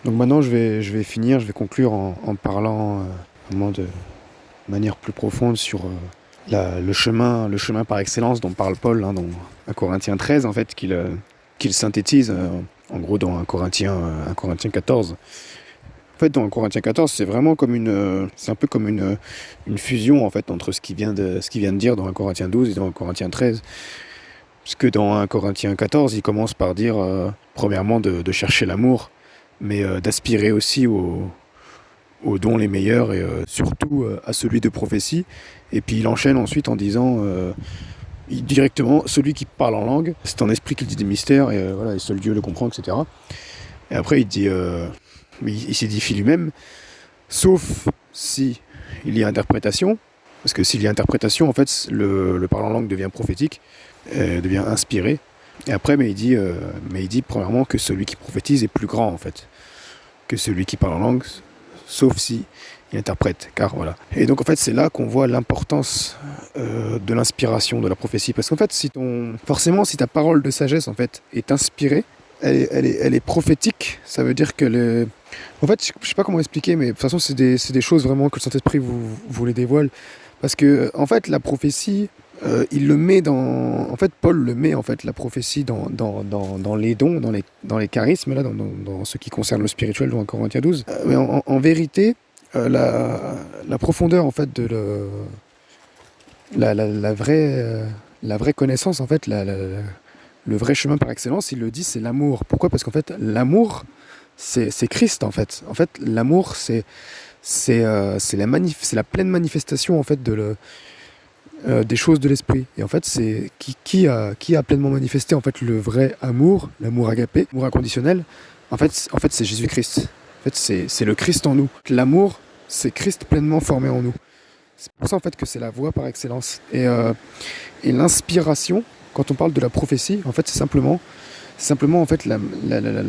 Donc maintenant, je vais conclure en parlant vraiment de manière plus profonde sur le chemin par excellence dont parle Paul dans 1 Corinthiens 13, en fait, qu'il synthétise en gros dans 1 Corinthiens 14. En fait, dans 1 Corinthiens 14, c'est vraiment c'est un peu comme une fusion en fait entre ce qu'il vient de dire dans 1 Corinthiens 12 et dans 1 Corinthiens 13. Parce que dans 1 Corinthiens 14, il commence par dire, premièrement, de chercher l'amour, mais d'aspirer aussi aux dons les meilleurs et surtout à celui de prophétie. Et puis il enchaîne ensuite en disant directement, celui qui parle en langue, c'est un esprit qui dit des mystères, et voilà, et seul Dieu le comprend, etc. Et après il dit, il s'édifie lui-même, sauf si il y a interprétation, parce que s'il y a interprétation, en fait, le parle en langue devient prophétique, devient inspiré. Et après, mais il dit premièrement que celui qui prophétise est plus grand, en fait, que celui qui parle en langue, sauf si il interprète, car voilà. Et donc en fait, c'est là qu'on voit l'importance de l'inspiration, de la prophétie, parce qu'en fait, forcément, si ta parole de sagesse, en fait, est inspirée, elle est prophétique, ça veut dire que en fait, je sais pas comment expliquer, mais de toute façon, c'est des choses vraiment que le Saint-Esprit vous les dévoile. Parce que, en fait, la prophétie, il le met dans... En fait, Paul le met, en fait, la prophétie dans les dons, dans les charismes, là, dans ce qui concerne le spirituel, dans 1 Corinthiens 12. Mais en vérité, la profondeur, en fait, de la vraie connaissance, en fait, le vrai chemin par excellence, il le dit, c'est l'amour. Pourquoi ? Parce qu'en fait, l'amour, c'est Christ, en fait. En fait, l'amour, c'est la pleine manifestation, en fait, des choses de l'esprit. Et en fait, c'est qui a pleinement manifesté, en fait, le vrai amour, l'amour agapé, l'amour inconditionnel. En fait, c'est Jésus-Christ. En fait, c'est le Christ en nous. L'amour, c'est Christ pleinement formé en nous. C'est pour ça, en fait, que c'est la voie par excellence. Et l'inspiration, quand on parle de la prophétie, en fait, c'est simplement en fait la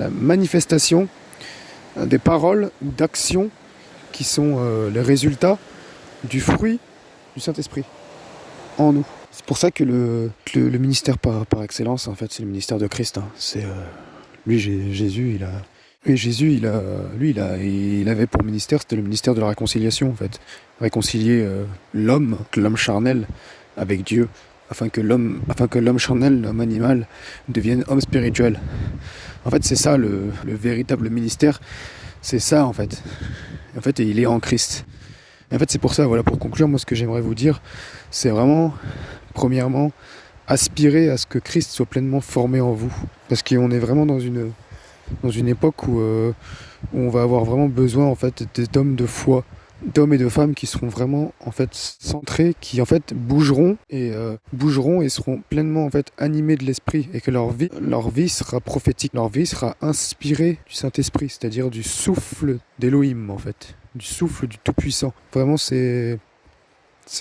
manifestation des paroles ou d'actions qui sont les résultats du fruit du Saint-Esprit en nous. C'est pour ça que le ministère par excellence, en fait, c'est le ministère de Christ. C'est lui, Jésus, il avait pour ministère, c'était le ministère de la réconciliation, en fait. Réconcilier l'homme charnel avec Dieu, afin que l'homme charnel, l'homme animal, devienne homme spirituel. En fait, c'est ça le véritable ministère. C'est ça, en fait. En fait, et il est en Christ. Et en fait, c'est pour ça, voilà, pour conclure, moi, ce que j'aimerais vous dire, c'est vraiment, premièrement, aspirer à ce que Christ soit pleinement formé en vous. Parce qu'on est vraiment dans une époque où on va avoir vraiment besoin, en fait, d'hommes de foi, d'hommes et de femmes qui seront vraiment, en fait, centrés, qui, en fait, bougeront et seront pleinement, en fait, animés de l'esprit, et que leur vie sera prophétique, leur vie sera inspirée du Saint-Esprit, c'est-à-dire du souffle d'Élohim, en fait, du souffle du Tout-Puissant. Vraiment, c'est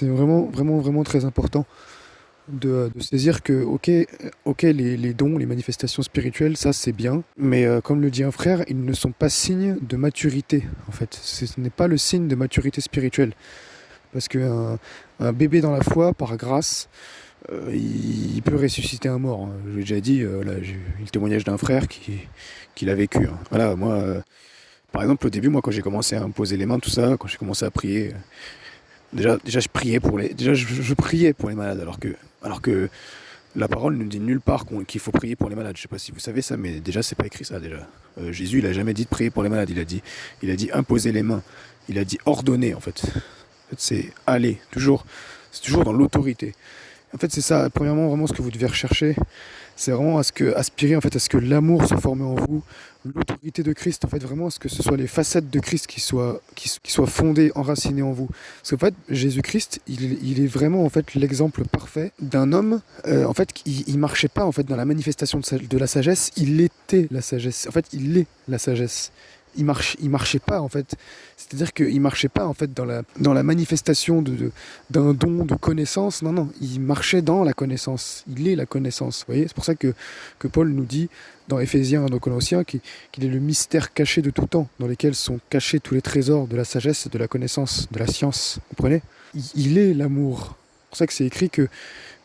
vraiment, vraiment, vraiment très important de saisir que, ok, les dons, les manifestations spirituelles, ça c'est bien, mais comme le dit un frère, ils ne sont pas signes de maturité, en fait. Ce n'est pas le signe de maturité spirituelle. Parce qu'un bébé dans la foi, par grâce, il peut ressusciter un mort. Je l'ai déjà dit, là, j'ai eu le témoignage d'un frère qui l'a vécu. Voilà, moi, par exemple, au début, moi, quand j'ai commencé à imposer les mains, tout ça, quand j'ai commencé à prier, déjà je priais je priais pour les malades, alors que la parole ne dit nulle part qu'il faut prier pour les malades. Je sais pas si vous savez ça, mais déjà c'est pas écrit ça déjà. Jésus, il a jamais dit de prier pour les malades. Il a dit imposer les mains. Il a dit ordonner, en fait. En fait, c'est aller, c'est toujours dans l'autorité. En fait, c'est ça, premièrement, vraiment ce que vous devez rechercher, c'est vraiment aspirer, en fait, à ce que l'amour soit formé en vous, l'autorité de Christ, en fait, vraiment à ce que ce soit les facettes de Christ qui soient fondées, enracinées en vous. Parce qu'en fait, Jésus-Christ, il est vraiment, en fait, l'exemple parfait d'un homme, en fait, il marchait pas, en fait, dans la manifestation de la sagesse, il était la sagesse. En fait, il est la sagesse. Il marchait pas, en fait. C'est-à-dire qu'il marchait pas, en fait, dans la manifestation d'un don de connaissance. Non, il marchait dans la connaissance. Il est la connaissance. Vous voyez, c'est pour ça que Paul nous dit dans Éphésiens et dans Colossiens qu'il est le mystère caché de tout temps, dans lequel sont cachés tous les trésors de la sagesse, de la connaissance, de la science. Vous comprenez ? Il est l'amour. C'est pour ça que c'est écrit que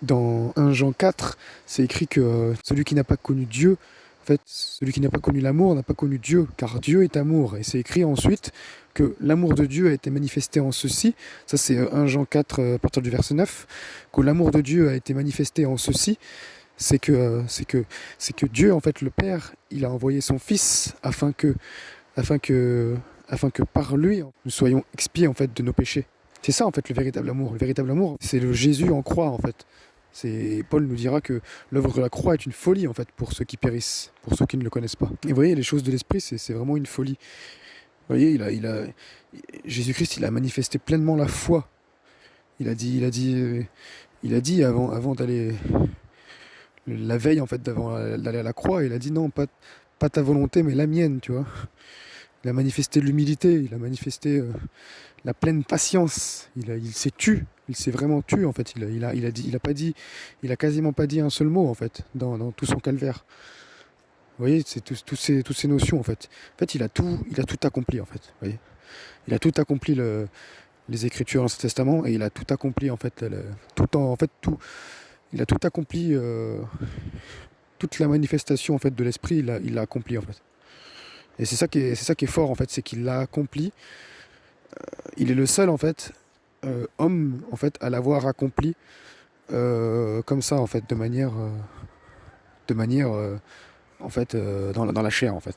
dans 1 Jean 4, c'est écrit que celui qui n'a pas connu Dieu, en fait, celui qui n'a pas connu l'amour n'a pas connu Dieu, car Dieu est amour. Et c'est écrit ensuite que l'amour de Dieu a été manifesté en ceci, ça c'est 1 Jean 4 à partir du verset 9, que l'amour de Dieu a été manifesté en ceci, c'est que Dieu, en fait, le Père, il a envoyé son Fils afin que, afin que par lui, nous soyons expiés, en fait, de nos péchés. C'est ça, en fait, le véritable amour. Le véritable amour, c'est le Jésus en croix, en fait. Paul nous dira que l'œuvre de la croix est une folie, en fait, pour ceux qui périssent, pour ceux qui ne le connaissent pas. Et vous voyez, les choses de l'esprit, c'est vraiment une folie. Vous voyez, Jésus-Christ, il a manifesté pleinement la foi. Il a dit avant d'aller, la veille, en fait, d'avant d'aller à la croix, il a dit non, pas ta volonté, mais la mienne, tu vois. Il a manifesté l'humilité, il a manifesté la pleine patience. Il s'est tu, il s'est vraiment tu, en fait. Il a quasiment pas dit un seul mot, en fait, dans tout son calvaire. Vous voyez, c'est toutes ces notions, en fait. En fait, il a tout accompli, en fait. Vous voyez, il a tout accompli, les Écritures, l'Ancien Testament, et il a tout accompli, en fait, il a tout accompli, toute la manifestation, en fait, de l'esprit, il l'a accompli, en fait. Et c'est ça qui est fort, en fait, c'est qu'il l'a accompli. Il est le seul, en fait, homme, en fait, à l'avoir accompli comme ça, en fait, de manière en fait, dans la chair, en fait.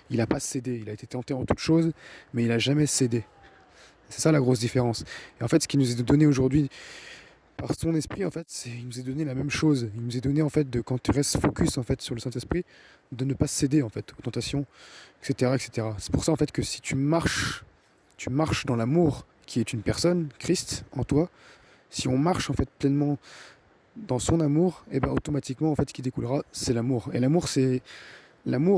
Il n'a pas cédé, il a été tenté en toutes choses, mais il n'a jamais cédé. C'est ça la grosse différence. Et en fait, ce qui nous est donné aujourd'hui par son esprit, en fait, il nous est donné la même chose. Il nous est donné, en fait, quand tu restes focus, en fait, sur le Saint-Esprit, de ne pas céder, en fait, aux tentations, etc., etc. C'est pour ça, en fait, que si tu marches dans l'amour qui est une personne, Christ, en toi, si on marche, en fait, pleinement dans son amour, et ben automatiquement, en fait, ce qui découlera, c'est l'amour. Et l'amour,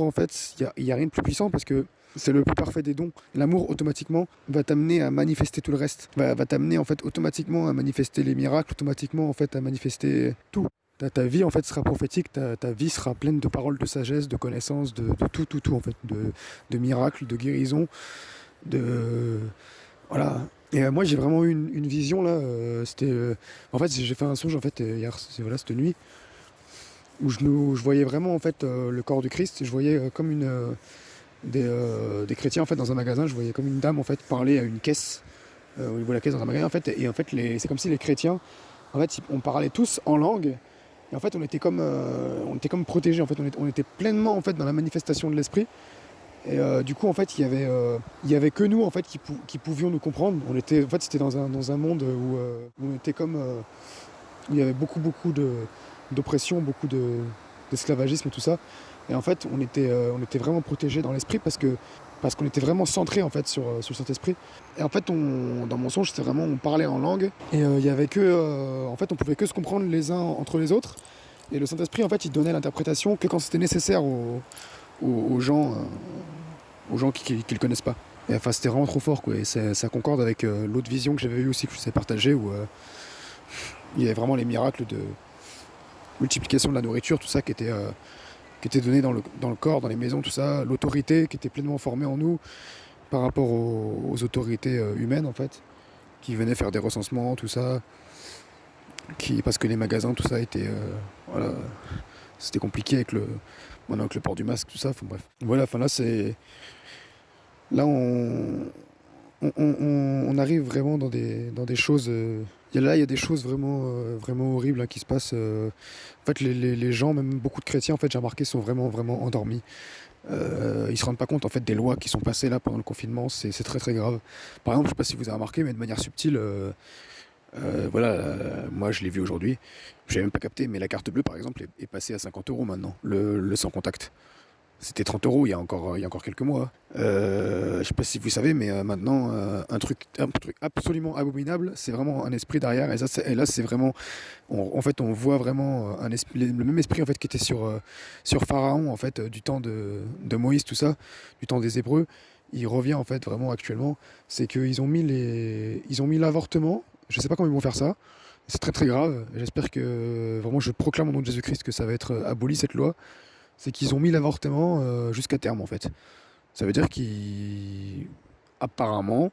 en fait, il y a rien de plus puissant parce que c'est le plus parfait des dons. L'amour, automatiquement, va t'amener à manifester tout le reste. Va t'amener, en fait, automatiquement à manifester les miracles, automatiquement, en fait, à manifester tout. Ta vie, en fait, sera prophétique, ta vie sera pleine de paroles de sagesse, de connaissances, de tout, en fait, de miracles, de guérisons, de... Voilà. Et moi, j'ai vraiment eu une vision, là, en fait, j'ai fait un songe, en fait, hier, cette nuit, où je voyais vraiment, en fait, le corps du Christ. Je voyais comme des chrétiens, en fait, dans un magasin. Je voyais comme une dame, en fait, parler à une caisse, au niveau de la caisse dans un magasin, en fait. Et en fait, c'est comme si les chrétiens, en fait, on parlait tous en langue. Et en fait, on était comme protégés. En fait, on était pleinement, en fait, dans la manifestation de l'esprit. Et du coup, en fait, il y avait que nous, en fait, qui pouvions nous comprendre. En fait, c'était dans un monde où on était comme, où il y avait beaucoup d'oppression, beaucoup d'esclavagisme et tout ça. Et en fait, on était vraiment protégés dans l'esprit parce qu'on était vraiment centré, en fait, sur le Saint-Esprit. Et en fait, dans mon songe, c'était vraiment, on parlait en langue. Et il y avait que, en fait, on pouvait que se comprendre les uns entre les autres. Et le Saint-Esprit, en fait, il donnait l'interprétation que quand c'était nécessaire aux gens qui le connaissent pas. Et enfin, c'était vraiment trop fort, quoi. Et ça concorde avec l'autre vision que j'avais eue aussi, que je vous ai partagée, où il y avait vraiment les miracles de multiplication de la nourriture, tout ça qui était donné dans le corps, dans les maisons, tout ça, l'autorité qui était pleinement formée en nous par rapport aux autorités humaines, en fait, qui venaient faire des recensements, tout ça, parce que les magasins, tout ça était, voilà, c'était compliqué maintenant avec le port du masque, tout ça, enfin bref. Voilà, enfin là on arrive vraiment dans des choses. Il y a des choses vraiment horribles, hein, qui se passent. En fait, les gens, même beaucoup de chrétiens, en fait, j'ai remarqué, sont vraiment endormis. Ils se rendent pas compte, en fait, des lois qui sont passées là pendant le confinement. C'est très très grave. Par exemple, je sais pas si vous avez remarqué, mais de manière subtile. Voilà, moi je l'ai vu aujourd'hui, j'avais même pas capté, mais la carte bleue par exemple est passée à 50 € maintenant, le sans contact. C'était 30 € il y a encore quelques mois. Je sais pas si vous savez, mais maintenant, un truc absolument abominable, c'est vraiment un esprit derrière. Et là, c'est vraiment, en fait, on voit vraiment le même esprit, en fait, qui était sur Pharaon, en fait, du temps de Moïse, tout ça, du temps des Hébreux. Il revient, en fait, vraiment actuellement. C'est qu'ils ont mis l'avortement. Je sais pas comment ils vont faire ça. C'est très très grave. J'espère que, vraiment, je proclame au nom de Jésus-Christ que ça va être aboli, cette loi. C'est qu'ils ont mis l'avortement jusqu'à terme, en fait. Ça veut dire qu'apparemment,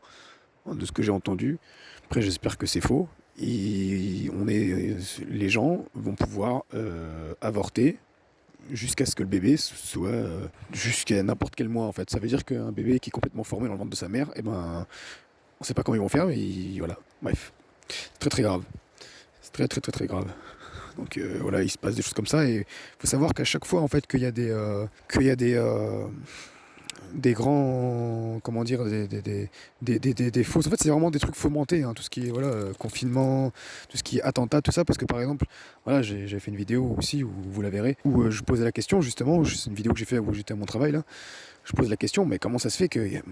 de ce que j'ai entendu, après j'espère que c'est faux, les gens vont pouvoir avorter jusqu'à ce que le bébé soit jusqu'à n'importe quel mois en fait. Ça veut dire qu'un bébé qui est complètement formé dans le ventre de sa mère, eh ben, on sait pas comment ils vont faire, mais voilà. Bref, c'est très très grave. C'est très très très très grave. Donc voilà, il se passe des choses comme ça et faut savoir qu'à chaque fois en fait qu'il y a des grands, comment dire, des fausses. En fait, c'est vraiment des trucs fomentés, hein, tout ce qui est voilà, confinement, tout ce qui est attentat, tout ça. Parce que par exemple, voilà, j'ai fait une vidéo aussi où vous la verrez, où je posais la question justement. C'est une vidéo que j'ai fait où j'étais à mon travail là. Je pose la question, mais comment ça se fait que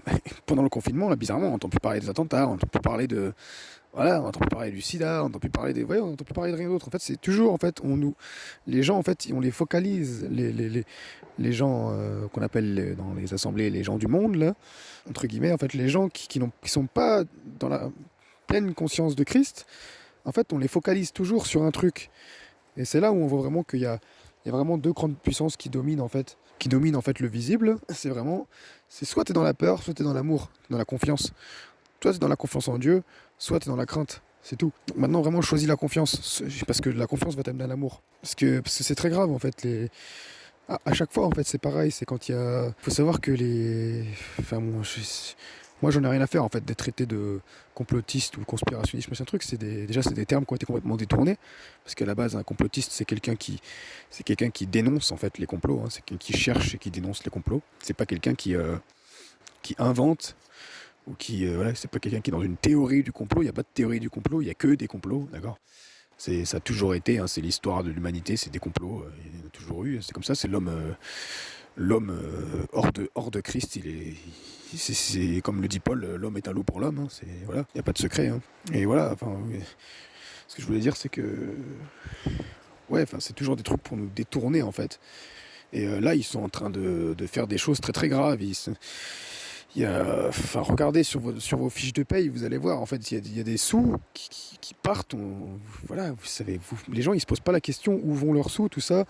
pendant le confinement, là, bizarrement, on n'entend plus parler des attentats, on n'entend plus parler de, voilà, on n'entend plus parler du sida, on n'entend plus parler des, ouais, on n'entend plus parler de rien d'autre. En fait, c'est toujours, en fait, les gens, en fait, on les focalise, les gens qu'on appelle dans les assemblées les gens du monde, là, entre guillemets, en fait, les gens qui sont pas dans la pleine conscience de Christ, en fait, on les focalise toujours sur un truc. Et c'est là où on voit vraiment qu'il y a vraiment deux grandes puissances qui dominent en fait le visible. C'est soit t'es dans la peur, soit t'es dans l'amour, dans la confiance. Soit t'es dans la confiance en Dieu, soit t'es dans la crainte. C'est tout. Donc maintenant, vraiment, choisis la confiance. Parce que la confiance va t'amener à l'amour. Parce que c'est très grave, en fait. À chaque fois, en fait, c'est pareil. C'est quand il y a. Faut savoir que Enfin, moi, j'en ai rien à faire, en fait, d'être traité de complotiste ou conspirationniste, machin truc. Déjà, c'est des termes qui ont été complètement détournés. Parce qu'à la base, un complotiste, c'est quelqu'un qui dénonce, en fait, les complots. Hein. C'est quelqu'un qui cherche et qui dénonce les complots. C'est pas quelqu'un qui invente ou voilà, c'est pas quelqu'un qui est dans une théorie du complot. Il n'y a pas de théorie du complot, il n'y a que des complots, d'accord. Ça a toujours été, hein, c'est l'histoire de l'humanité, c'est des complots, il y en a toujours eu, c'est comme ça, c'est l'homme hors de Christ, c'est comme le dit Paul, l'homme est un loup pour l'homme, hein, voilà, il n'y a pas de secret, hein. Et voilà, enfin, ce que je voulais dire, c'est que, ouais, enfin, c'est toujours des trucs pour nous détourner, en fait. Et là, ils sont en train de faire des choses très très graves. Enfin, regardez sur vos fiches de paye, vous allez voir, en fait, il y a des sous qui partent. Voilà, vous savez, les gens, ils se posent pas la question où vont leurs sous, tout ça.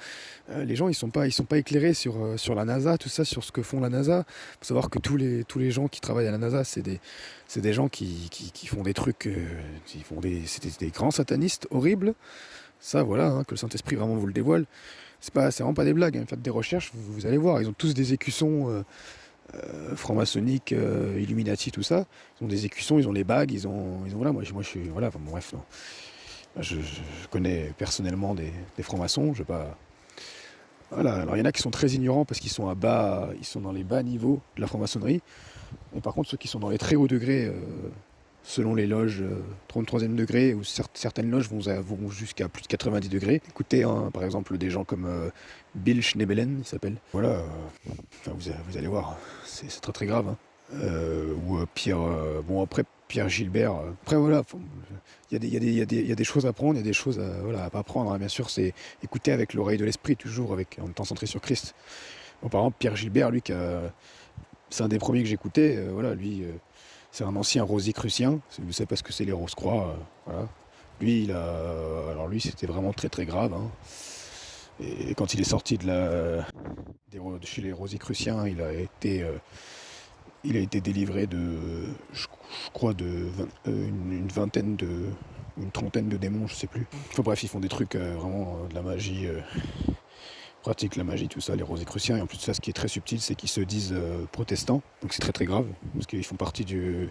Les gens, ils sont pas éclairés sur la NASA, tout ça, sur ce que font la NASA. Faut savoir que tous les gens qui travaillent à la NASA, c'est des gens qui font des trucs, c'est des grands satanistes horribles. Ça, voilà, hein, que le Saint-Esprit vraiment vous le dévoile. C'est vraiment pas des blagues, hein. Faites des recherches, vous allez voir. Ils ont tous des écussons franc-maçonniques, Illuminati, tout ça. Ils ont des écussons, ils ont les bagues, voilà. Moi, je suis, voilà. Enfin, bon, bref, non. Je connais personnellement des francs-maçons. Je vais pas. Voilà. Alors, il y en a qui sont très ignorants parce qu'ils sont ils sont dans les bas niveaux de la franc-maçonnerie. Et par contre, ceux qui sont dans les très hauts degrés, selon les loges 33e degré, ou certaines loges vont jusqu'à plus de 90 degrés. Écoutez, hein, par exemple, des gens comme Bill Schneebelen, il s'appelle. Voilà, enfin, vous allez voir, c'est très très grave. Hein. Ou Pierre, bon après Pierre Gilbert. Après voilà, il y a des choses à prendre, il y a des choses à pas prendre. Hein. Bien sûr, c'est écouter avec l'oreille de l'esprit, toujours en étant centré sur Christ. Bon, par exemple, Pierre Gilbert, lui, c'est un des premiers que j'écoutais. Voilà, lui. C'est un ancien rosicrucien, vous savez pas ce que c'est les Rose-Croix, voilà. Alors lui c'était vraiment très très grave, hein. Et quand il est sorti de chez les Rosicruciens, il a été délivré je crois, une trentaine de démons, je sais plus. Enfin bref, ils font des trucs vraiment de la magie. Pratiquent la magie, tout ça, les Rosicruciens. Et en plus de ça, ce qui est très subtil, c'est qu'ils se disent protestants. Donc c'est très très grave, parce qu'ils font ils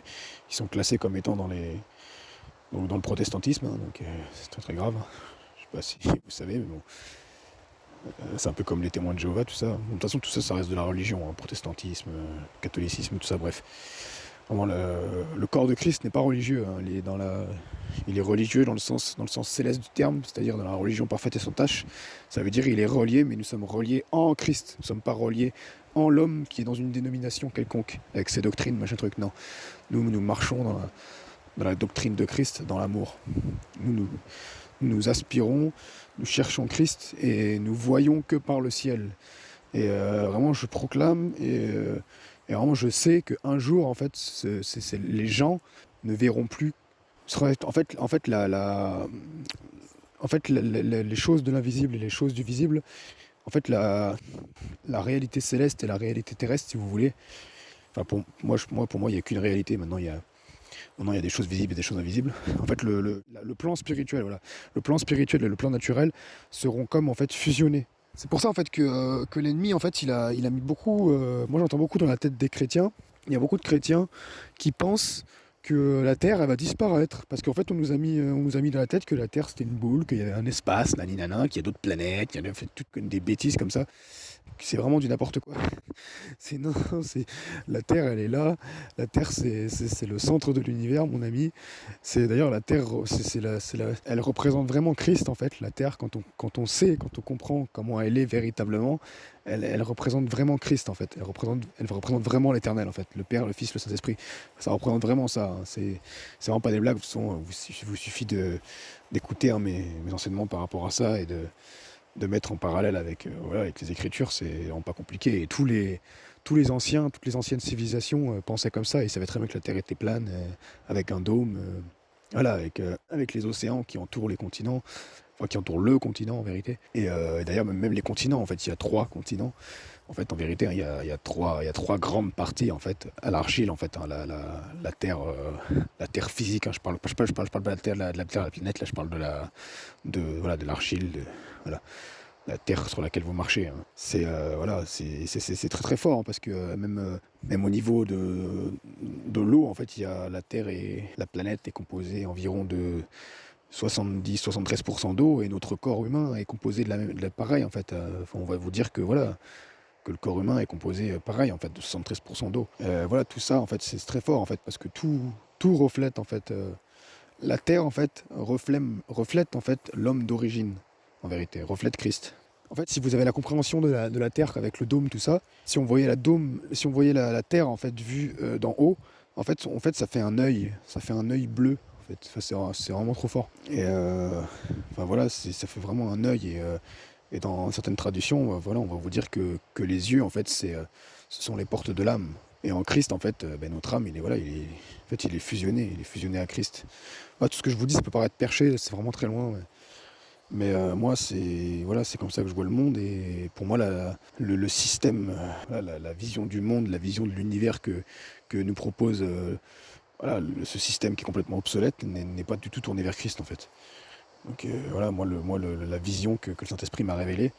sont classés comme étant dans le protestantisme, hein, donc c'est très très grave. Je sais pas si vous savez, mais bon. C'est un peu comme les témoins de Jéhovah, tout ça. Bon, de toute façon, tout ça, ça reste de la religion, hein, protestantisme, catholicisme, tout ça, bref. Vraiment, le corps de Christ n'est pas religieux, hein. Il est religieux dans le sens céleste du terme, c'est-à-dire dans la religion parfaite et sans tâche. Ça veut dire il est relié, mais nous sommes reliés en Christ. Nous ne sommes pas reliés en l'homme qui est dans une dénomination quelconque, avec ses doctrines, machin truc. Non. Nous marchons dans la doctrine de Christ, dans l'amour. Nous aspirons, nous cherchons Christ et nous voyons que par le ciel. Et vraiment, je proclame et vraiment, je sais qu'un jour, en fait, les gens ne verront plus. En fait, les choses de l'invisible et les choses du visible, en fait, la réalité céleste et la réalité terrestre, si vous voulez. Enfin, pour moi, il n'y a qu'une réalité. Maintenant, il y a des choses visibles et des choses invisibles. En fait, le plan spirituel, voilà, le plan spirituel et le plan naturel seront comme en fait fusionnés. C'est pour ça en fait que l'ennemi en fait il a mis beaucoup. Moi j'entends beaucoup dans la tête des chrétiens. Il y a beaucoup de chrétiens qui pensent que la Terre elle va disparaître parce qu'en fait on nous a mis dans la tête que la Terre c'était une boule, qu'il y avait un espace, naninana, qu'il y a d'autres planètes, il y a fait toutes des bêtises comme ça. C'est vraiment du n'importe quoi. C'est non, c'est la Terre, elle est là. La Terre, c'est le centre de l'univers, mon ami. C'est d'ailleurs la Terre, elle représente vraiment Christ en fait. La Terre, quand on sait, quand on comprend comment elle est véritablement, elle représente vraiment Christ en fait. Elle représente vraiment l'Éternel en fait. Le Père, le Fils, le Saint-Esprit. Ça représente vraiment ça. Hein. C'est vraiment pas des blagues. De toute façon, vous suffit d'écouter mes enseignements par rapport à ça et de mettre en parallèle avec, voilà, avec les Écritures, c'est vraiment pas compliqué. Et toutes les anciennes civilisations pensaient comme ça. Ils savaient très bien que la Terre était plane, avec un dôme, voilà, avec les océans qui entourent les continents, enfin qui entourent le continent en vérité. Et d'ailleurs, même les continents, en fait, il y a 3 continents. En fait, en vérité, hein, il y a trois grandes parties en fait à l'argile, en fait, hein, la terre physique. Hein, je parle pas de la terre, de la terre, de la planète. Là, je parle voilà, de l'argile, voilà, la terre sur laquelle vous marchez. Hein. Voilà, c'est très très fort hein, parce que même au niveau de l'eau, en fait, il y a la planète est composée environ de 70-73% d'eau et notre corps humain est composé de la pareil en fait. On va vous dire que voilà que le corps humain est composé pareil en fait de 73% d'eau. Voilà, tout ça en fait c'est très fort en fait parce que tout reflète en fait la terre en fait reflète en fait l'homme d'origine en vérité, reflète Christ. En fait, si vous avez la compréhension de la terre avec le dôme tout ça, si on voyait la terre en fait vue d'en haut, en fait ça fait un œil bleu en fait. Enfin, c'est vraiment trop fort. Et enfin voilà, ça fait vraiment un œil et dans certaines traductions, voilà, on va vous dire que les yeux, en fait, ce sont les portes de l'âme. Et en Christ, en fait, notre âme, il est fusionné à Christ. Tout ce que je vous dis, ça peut paraître perché, c'est vraiment très loin. Ouais. Mais moi, c'est comme ça que je vois le monde. Et pour moi, le système, voilà, la vision du monde, la vision de l'univers que nous propose, voilà, ce système qui est complètement obsolète, n'est pas du tout tourné vers Christ, en fait. Donc voilà, la vision que le Saint-Esprit m'a révélée,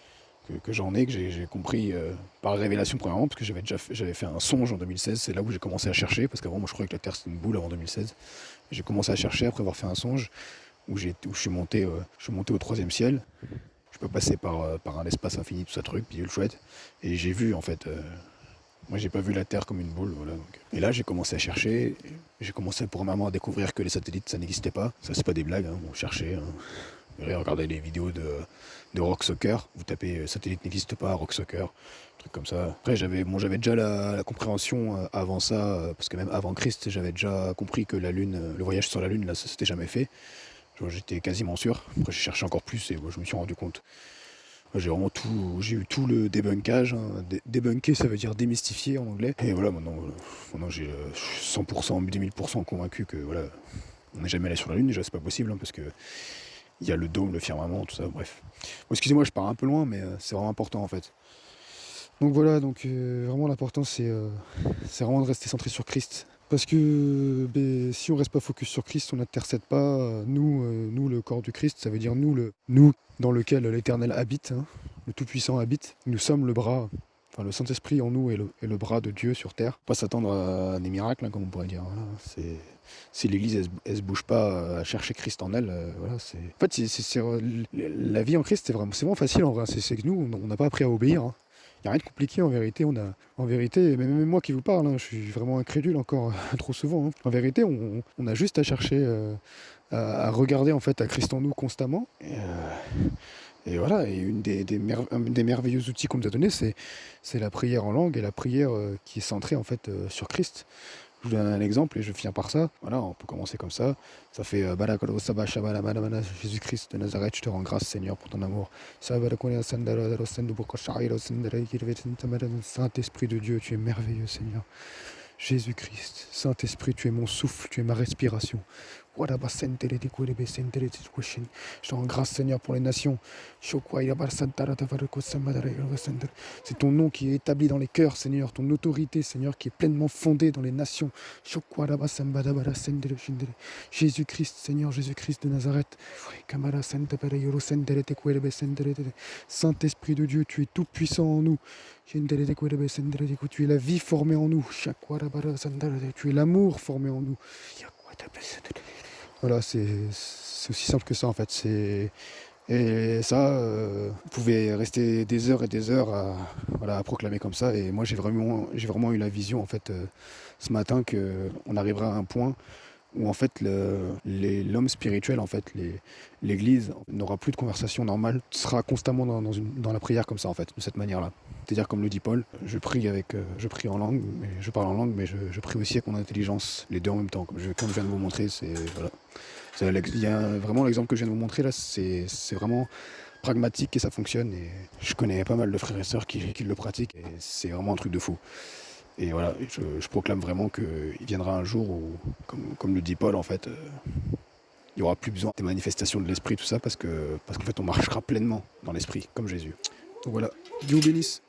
que j'en ai, que j'ai compris par révélation premièrement, parce que j'avais fait un songe en 2016, c'est là où j'ai commencé à chercher, parce qu'avant moi je croyais que la Terre c'était une boule avant 2016. J'ai commencé à chercher après avoir fait un songe où je suis monté au 3e ciel. Je peux passer par un espace infini, tout ça truc, puis le chouette. Et j'ai vu en fait. Moi, j'ai pas vu la Terre comme une boule, voilà. Donc. Et là, j'ai commencé à chercher. J'ai commencé premièrement à découvrir que les satellites, ça n'existait pas. Ça, c'est pas des blagues. Hein. On cherchait. Hein. Regardez les vidéos de Rock Soccer. Vous tapez satellite n'existe pas, Rock Soccer, truc comme ça. Après, j'avais déjà la compréhension avant ça, parce que même avant Christ, j'avais déjà compris que la Lune, le voyage sur la Lune, là, ça s'était jamais fait. J'étais quasiment sûr. Après, j'ai cherché encore plus et je me suis rendu compte. J'ai eu tout le débunkage. Hein. Débunker, ça veut dire démystifier en anglais. Et voilà, maintenant je suis 100%, 2000% convaincu que voilà, on n'est jamais allé sur la Lune. Déjà, c'est pas possible, hein, parce que il y a le dôme, le firmament, tout ça, bref. Bon, excusez-moi, je pars un peu loin, mais c'est vraiment important en fait. Donc voilà, vraiment l'important c'est vraiment de rester centré sur Christ. Parce que si on reste pas focus sur Christ, on n'intercède pas nous le corps du Christ, ça veut dire nous dans lequel l'Éternel habite, hein, le Tout-Puissant habite. Nous sommes le bras, enfin le Saint-Esprit en nous est le bras de Dieu sur terre. Pas s'attendre à des miracles, hein, comme on pourrait dire. Voilà, si l'Église elle se bouge pas à chercher Christ en elle, voilà, c'est. En fait, la vie en Christ, c'est vraiment facile en vrai. C'est que nous, on n'a pas appris à obéir. Hein. Il n'y a rien de compliqué en vérité. En vérité, même moi qui vous parle, hein, je suis vraiment incrédule encore trop souvent. Hein. En vérité, on a juste à chercher à regarder en fait à Christ en nous constamment. Et voilà. Et un des merveilleux outils qu'on nous a donné, c'est la prière en langue et la prière qui est centrée en fait sur Christ. Je vous donne un exemple et je viens par ça. Voilà, on peut commencer comme ça. Ça fait Jésus-Christ de Nazareth, je te rends grâce Seigneur pour ton amour. Saint-Esprit de Dieu, tu es merveilleux Seigneur. Jésus-Christ, Saint-Esprit, tu es mon souffle, tu es ma respiration. Je te rends grâce, Seigneur, pour les nations. C'est ton nom qui est établi dans les cœurs, Seigneur, ton autorité, Seigneur, qui est pleinement fondée dans les nations. Jésus-Christ, Seigneur, Jésus-Christ de Nazareth. Saint-Esprit de Dieu, tu es tout puissant en nous. Tu es la vie formée en nous. Tu es l'amour formé en nous. Voilà, c'est aussi simple que ça en fait. Et ça, vous pouvez rester des heures et des heures à proclamer comme ça. Et moi, j'ai vraiment eu la vision en fait ce matin qu'on arrivera à un point où en fait l'homme spirituel, en fait, l'Église n'aura plus de conversation normale, sera constamment dans la prière comme ça en fait, de cette manière-là. C'est-à-dire comme le dit Paul, je prie en langue, mais je parle en langue, mais je prie aussi avec mon intelligence, les deux en même temps. Comme je viens de vous montrer, voilà. Il y a vraiment l'exemple que je viens de vous montrer là, c'est vraiment pragmatique et ça fonctionne. Et je connais pas mal de frères et sœurs qui le pratiquent et c'est vraiment un truc de fou. Et voilà, je proclame vraiment qu'il viendra un jour où, comme le dit Paul, en fait, il n'y aura plus besoin des manifestations de l'esprit, tout ça, parce qu'en fait, on marchera pleinement dans l'esprit, comme Jésus. Donc voilà, Dieu vous bénisse.